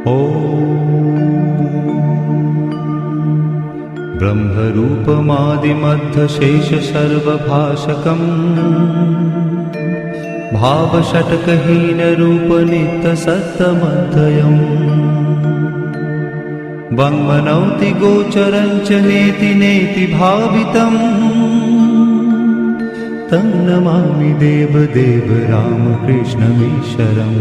ब्रह्मरूपमादिमध्यशेषसर्वभाषकम् भावषट्कहीनरूपनित्यसत्तमद्वयम् वङ्मनौति गोचरञ्च नेति नेति भावितम् तं नमामि देवदेव रामकृष्णमीश्वरम्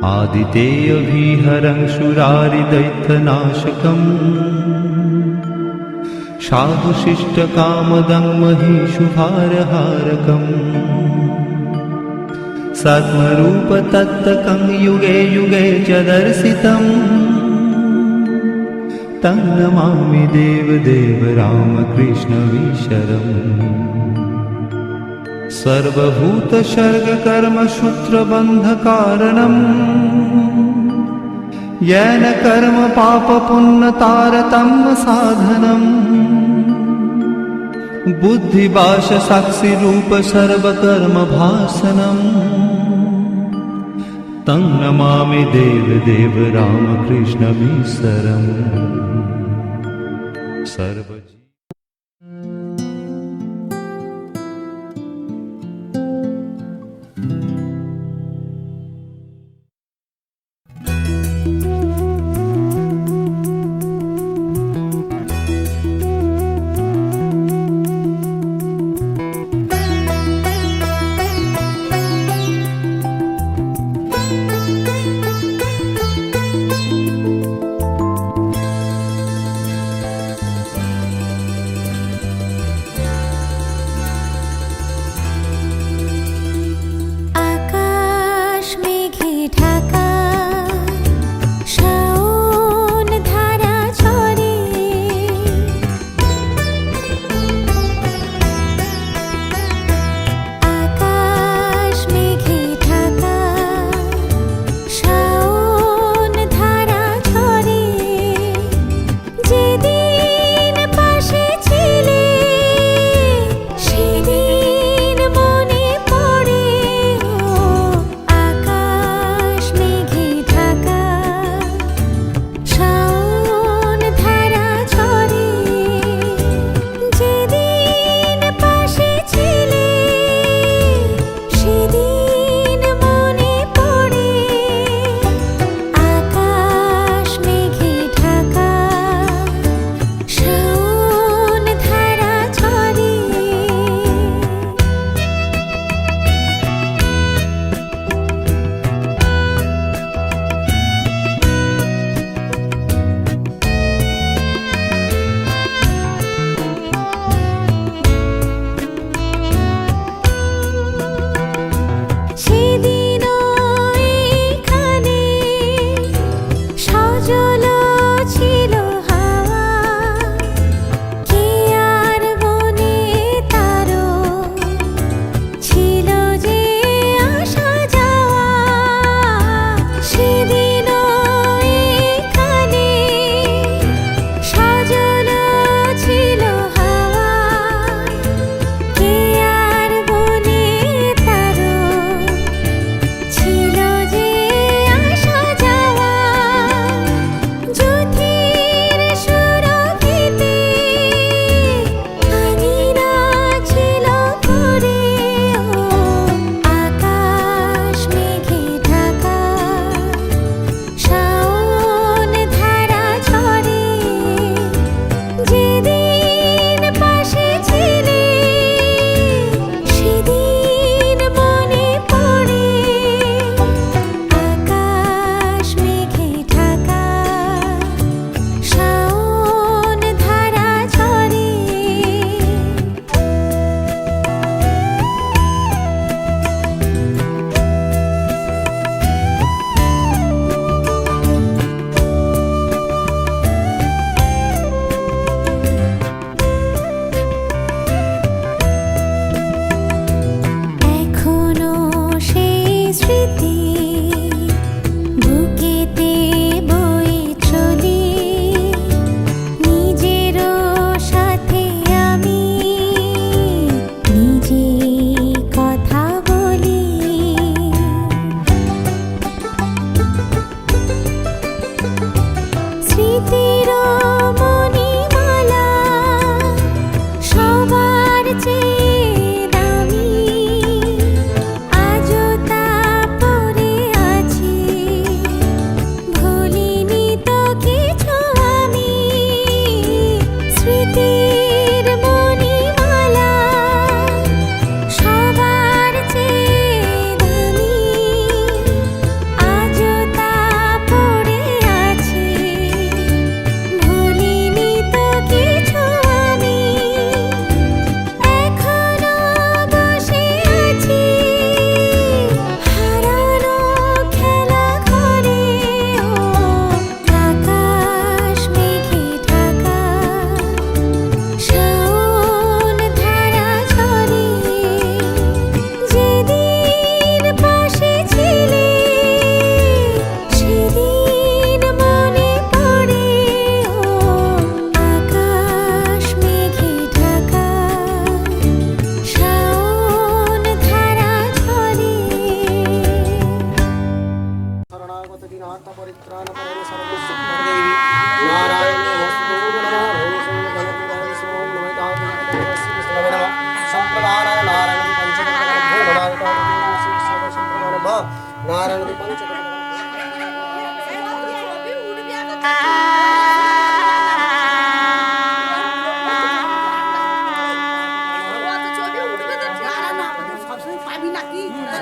आदितेयविहरं सुरारिदैत्यनाशकम् साधुशिष्टकामदं महिषुभारहारकम् सत्मरूपतत्तकं युगे युगे च दर्शितम् तं नमामि देवदेव रामकृष्णमीश्वरम् सर्वभूतसर्गकर्मसूत्रबन्धकारणम् येन कर्म पापपुण्यतारतम्य साधनम् बुद्धिभाषसाक्षिरूप सर्वकर्मभासनम् तं नमामि देवदेव रामकृष्णमीश्वरम्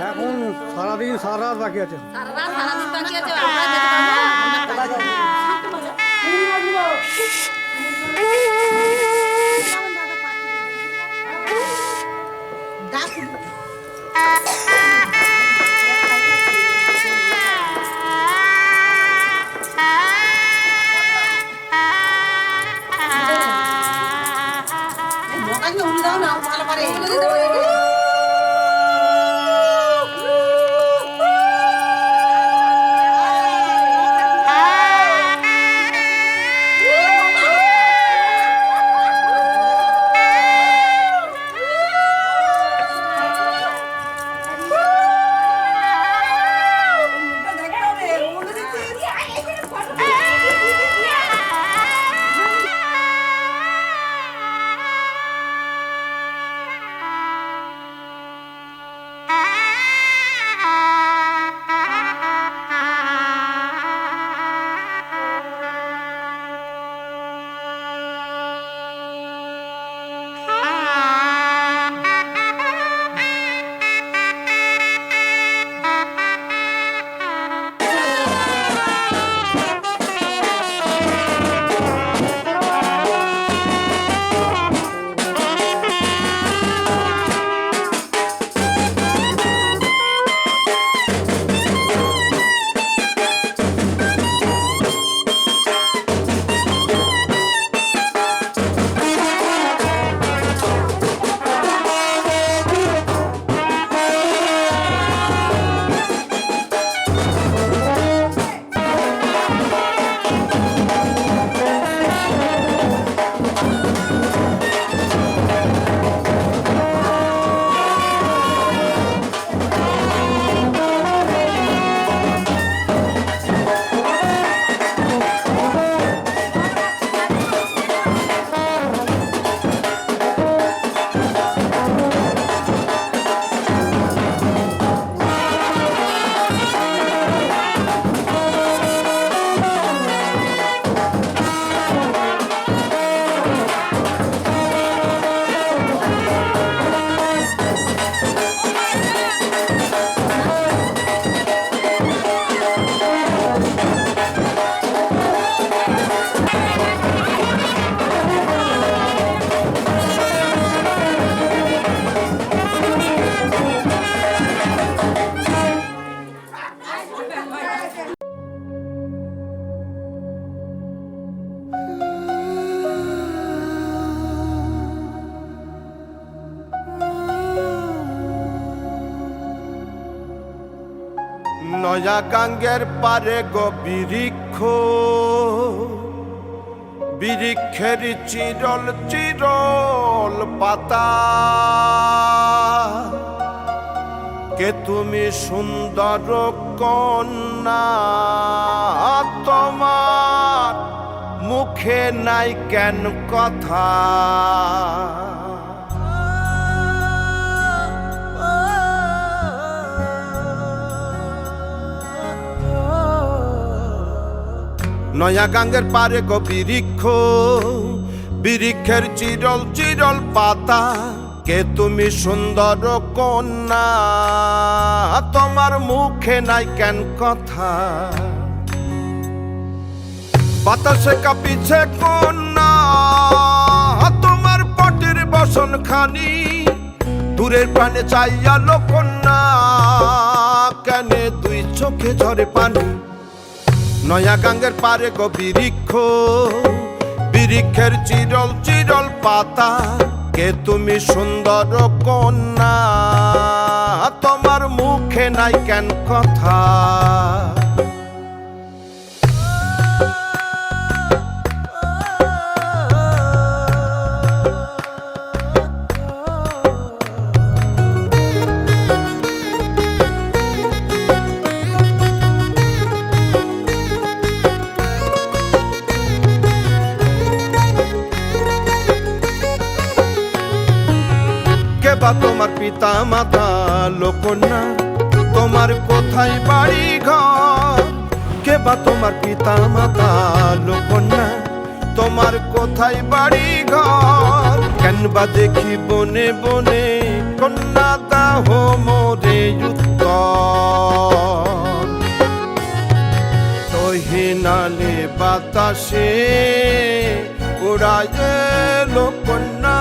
এখন সারাদিন সারা রাত বাকি আছে। নয়া গাঙ্গের পারে গো বিরিক্ষ, বিরিক্ষের চিরল চিরল পাতা, কে তুমি সুন্দর কন্যা, তোমার মুখে নাই কেন কথা। নয়া গাঙ্গের পারে গো বিরিক্ষ, বিরিক্ষের চিরল চিরল পাতা, কে তুমি সুন্দর কন্যা, তোমার মুখে নাই কেন কথা। বাতাসে কাঁপিছে কন্যা, তোমার পটির বসন খানি, দূরের প্রাণে চাইয়ালো কন্যা, কেনে দুই চোখে ঝরে পানি। নয়া গাঙ্গের পারে গো বিরিক্ষ, বিরিক্ষের চিরল চিরল পাতা, কে তুমি সুন্দর কন্যা, তোমার মুখে নাই কেন কথা। পিতা মাতা লোকন্যা তোমার কোথায় বাড়ি ঘর কে বা তোমার পিতা মাতা লোকন্যা তোমার কোথায় বাড়ি ঘর কেন বা দেখি বনে বনে কন্যা দাহ মোরে উত্তর তহিনালে বাতাসে উড়ায় লোকন্যা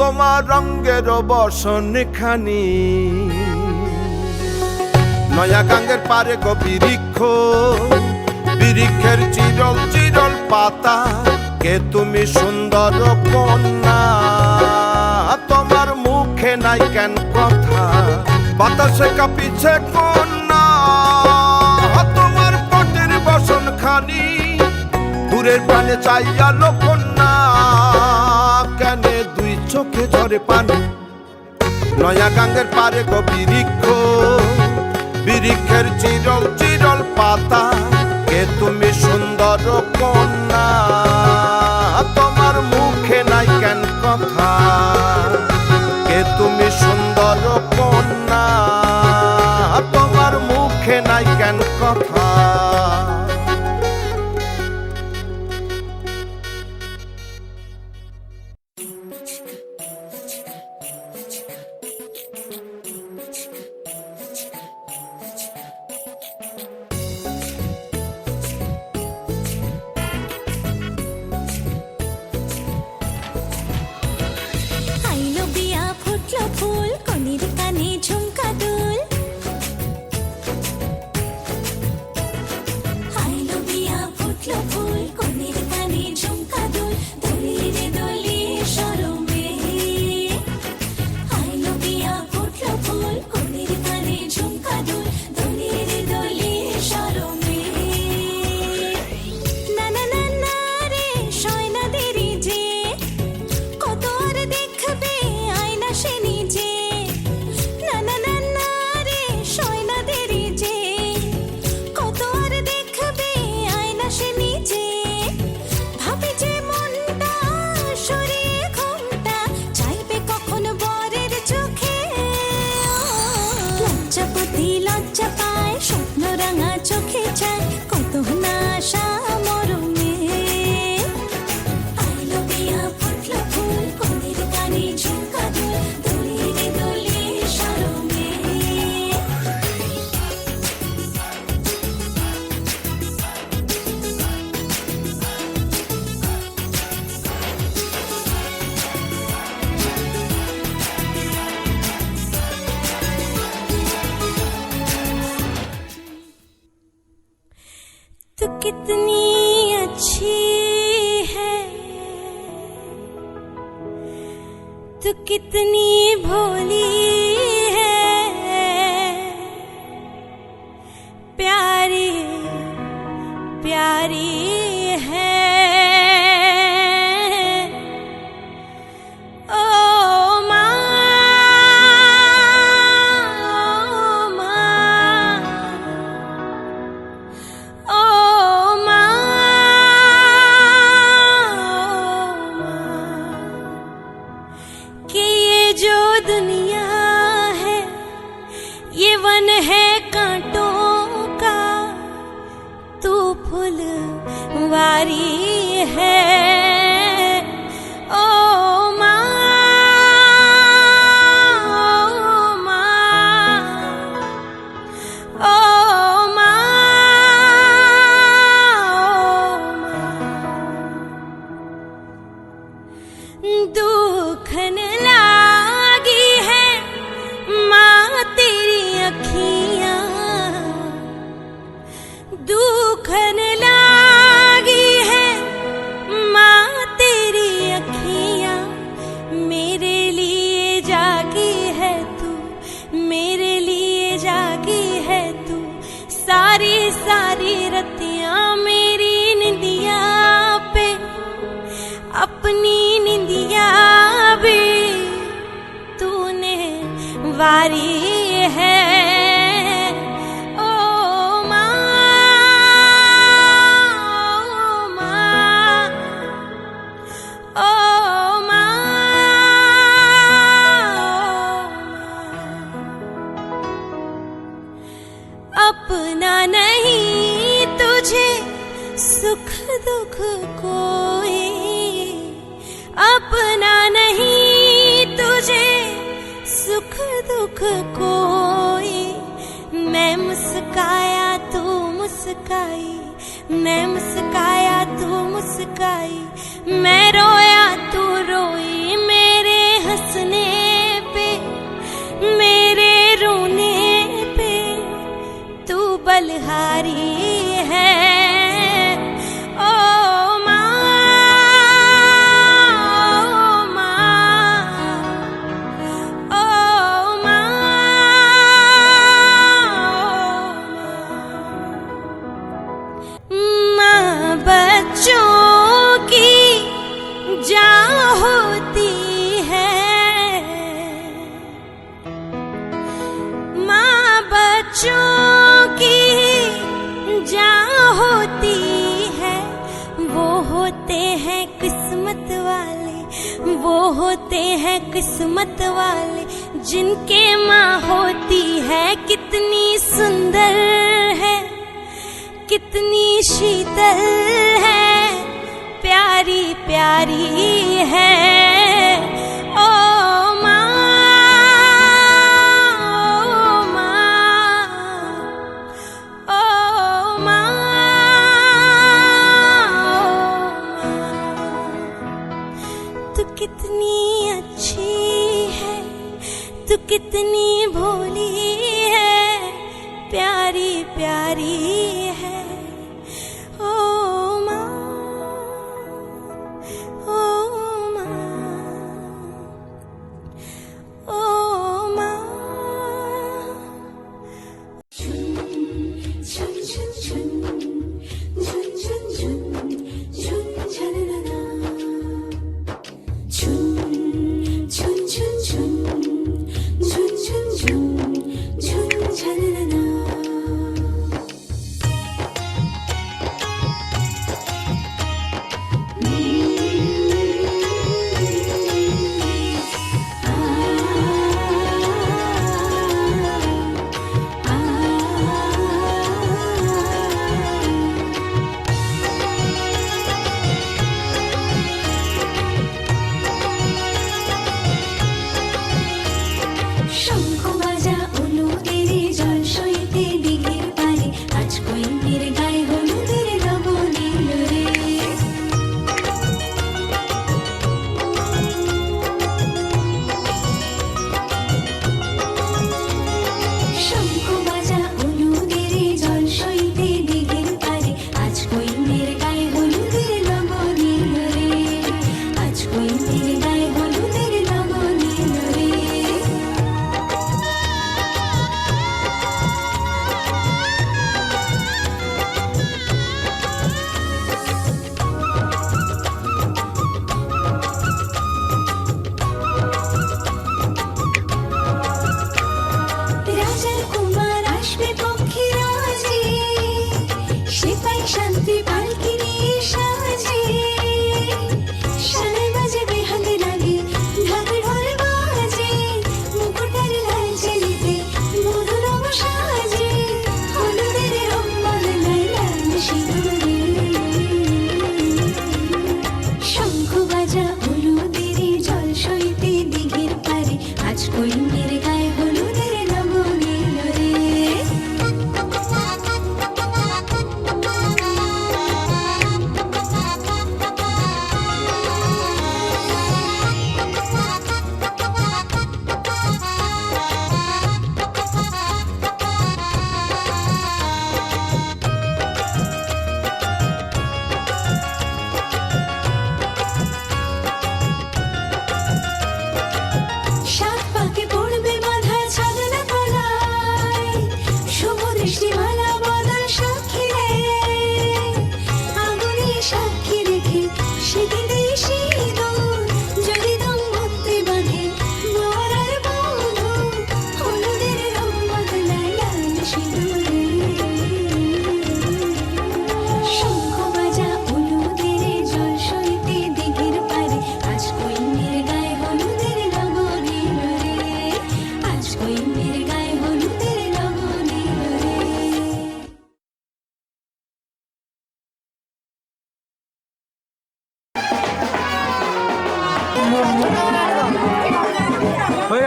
তোমার রঙের বসন খানি নয়া গাঙ্গের পারে গো বৃক্ষ বৃক্ষের চিরল চিরল পাতা কে তুমি সুন্দর কন্যা তোমার মুখে নাই কেন কথা বাতাসে কাঁপিছে কন্যা তোমার পটের বসন খানি দূরের প্রাণে চাইয়া লোকন্যা কেন দুই চোখে ঝরে পানি নয়া গাঙ্গের পারে গো বৃক্ষ বৃক্ষের চিরল চিরল পাতা কে তুমি সুন্দর কন্যা তোমার মুখে নাই কেন কথা কে তুমি সুন্দর কন্যা তোমার মুখে নাই কেন কথা तू कितनी अच्छी है, तू कितनी भोली है, प्यारी प्यारी है। ओ माँ, ओ माँ, कि ये जो दुनिया है ये वन है कांटों का, तू फुलवारी है। ओ माँ, ओ माँ, दुखन लागी है माँ तेरी अखियाँ, दुखन लागी है माँ तेरी अखियाँ, मेरे लिए जागी है तू, मेरे लिए जागी है तू, सारी सारी रतियाँ मेरी निंदिया पे, अपनी निंदिया भी तूने वारी है। ओ माँ, ओ माँ, अपना नहीं तुझे सुख दुख कोई, अपना नहीं तुझे सुख दुख कोई। मैं मुस्काया तू मुस्काई, मैं मुस्काया तू मुस्काई, मैं रोया तू रोई। मेरे हंसने पे मेरे रोने पे तू बलहारी है। ओ माँ, ओ माँ, ओ माँ, माँ बच्चों की जान होती है, माँ बच्चों की जान होती है। वो होते हैं किस्मत वाले, वो होते हैं किस्मत वाले, जिनके माँ होती है। कितनी सुंदर है, कितनी शीतल है, प्यारी प्यारी है। ओ माँ, ओ माँ, ओ माँ, तू कितनी अच्छी है, तू कितनी भोली है, प्यारी प्यारी है। ओ माँ, ओ माँ, ओ माँ। झुन झुन झुन झुन झुन झुन झुन झनना, झुन झुन झुन झुन झुन झुन झुन झुन झनना। শঙ্খ বাজা অনুদের জল সইতে দিঘির পারে, আজ কৈন্তির গায়ে হলুদের লবণীল রে। শঙ্খ বাজা অনুদের জল সইতে দিঘির পারে, আজ কৈন্তির গায়ে হলুদের লবণীল রে, আজ কৈন্তির গায়ে হলুদের লবণীল রে। রাজার কুমার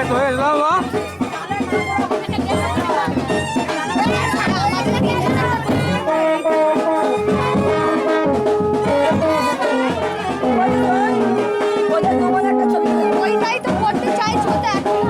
তো হয়ে যাও মা। ওইটাই তো করতে চাইছো তো এখন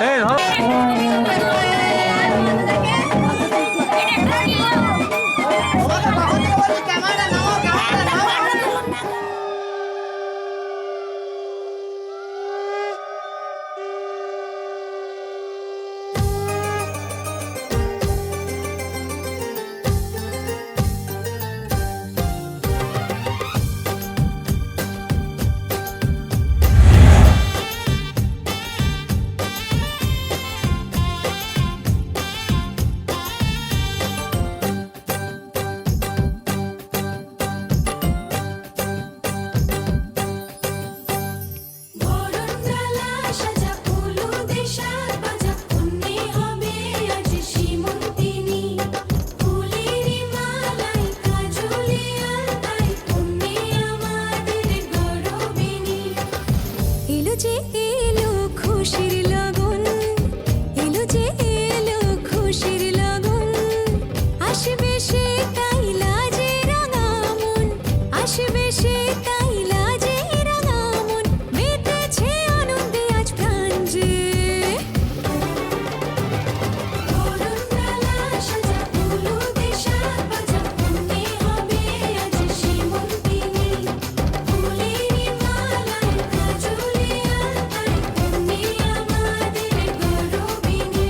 এই ধরো বরণডালা সাজা হলুদে সাত বাজা কন্যে হবে আজ সীমন্তিনী ফুলের মালাই কাজলে আলতায় কন্যে আমাদের গৌরবিনী এলো যে এলো খুশির লগন এলো যে এলো খুশির লগন আসবে সে তাই লাজে রাঙা মন আসবে সে তাই লাজে রাঙা মন মেতেছে আনন্দে আজ প্রাণ যে বরণডালা সাজা হলুদে সাত বাজা কন্যে হবে আজ সীমন্তিনী ফুলের মালাই কাজলে আলতায় কন্যে আমাদের গৌরবিনী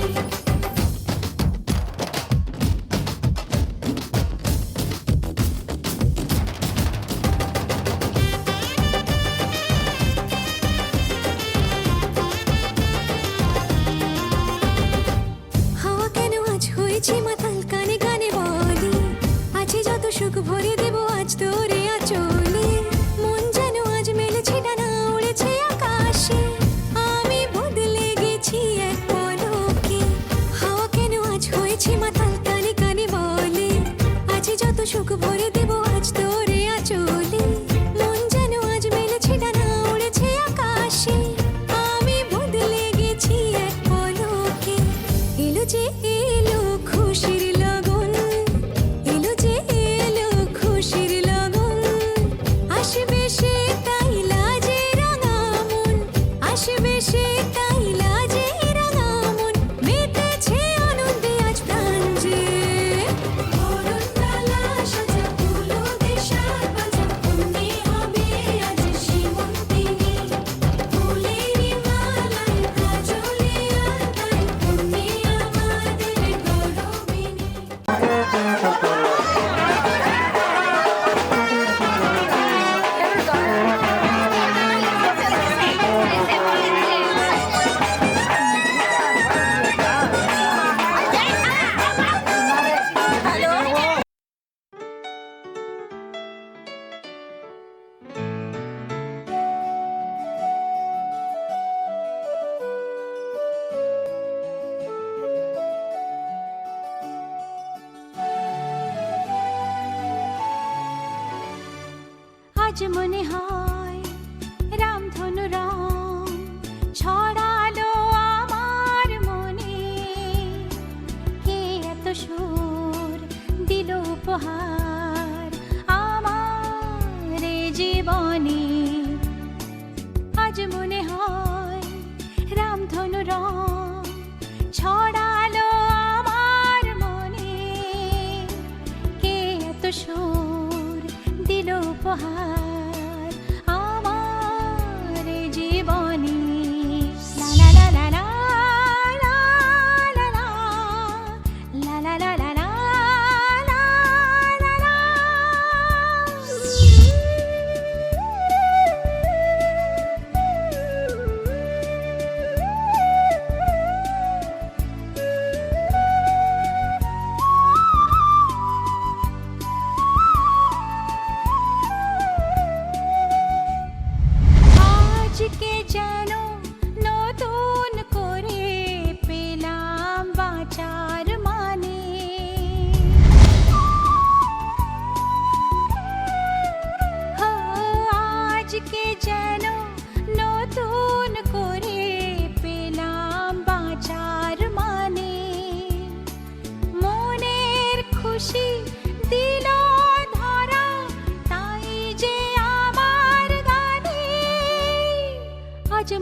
হাওয়া কেন আজ হয়েছে মাতাল কানে কানে বলি আছে যত সুখ ভরে দেব আজ তোরে আচলে মন যেন আজ মেলেছে ডানা উড়েছে আকাশে আমি বদলে গেছি এক পলকে হাওয়া কেন আজ হয়েছে মাতাল কানে কানে বলে আছে যত সুখ ভরে দেব আজ তোরে আচলে মন যেন আজ মেলেছে ডানা উড়েছে আকাশে আমি বদলে গেছি এক পলকে এলো যে এলো খুশির লগন এলো যে এলো খুশির লগন আসবে সে তাই লাজে রাঙা মন আসবে সে তাই লাজে রাঙা মন মেতেছে আনন্দে আজ প্রাণ যে বরণডালা সাজা হলুদে সাত বাজা কন্যে হবে আজ সীমন্তিনী ফুলের মালাই কাজলে আলতায় কন্যে আমাদের গৌরবিনী আজ মনে হয় রামধনু রং ছড়ালো আমার মনে কে এত সুর দিল উপহার আমার এ জীবনে আজ মনে হয় রামধনু রং ছড়ালো আমার মনে কে এত সুর দিল উপহার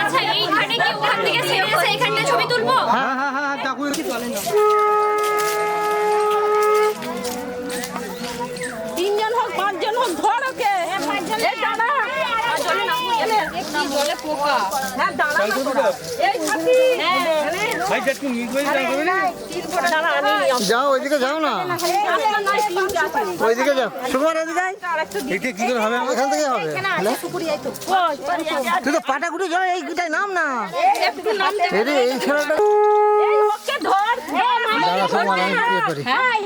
আচ্ছা এইখানে কি ওখান থেকে সেরে এসে এখানে ছবি তুলবো? হ্যাঁ হ্যাঁ হ্যাঁ কাকু তিনজন হোক পাঁচজন হোক ধর ওকে এই দাঁড়া জলে পোকা। হ্যাঁ দাঁড়া না তোরা। এই ছাতি ভাই একটু নিয়ে দাঁড়া আমি যাও ওইদিকে যাও না ওইদিকে যাও সুকুমার ওইদিকে এটা কি করে হবে এখান থেকে হবে তুই তো পাটা গুটে যাও এইটাই নাম না এই ছেলেটা এই ওকে ধর দাঁড়া সুকুমার আমি ইয়ে করি হ্যাঁ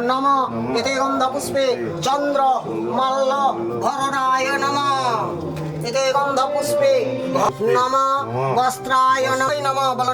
নম এতে গন্ধ পুষ্পে চন্দ্র মাল্য ভরণায় নম এতে গন্ধ পুষ্পে নম বস্ত্রায় নম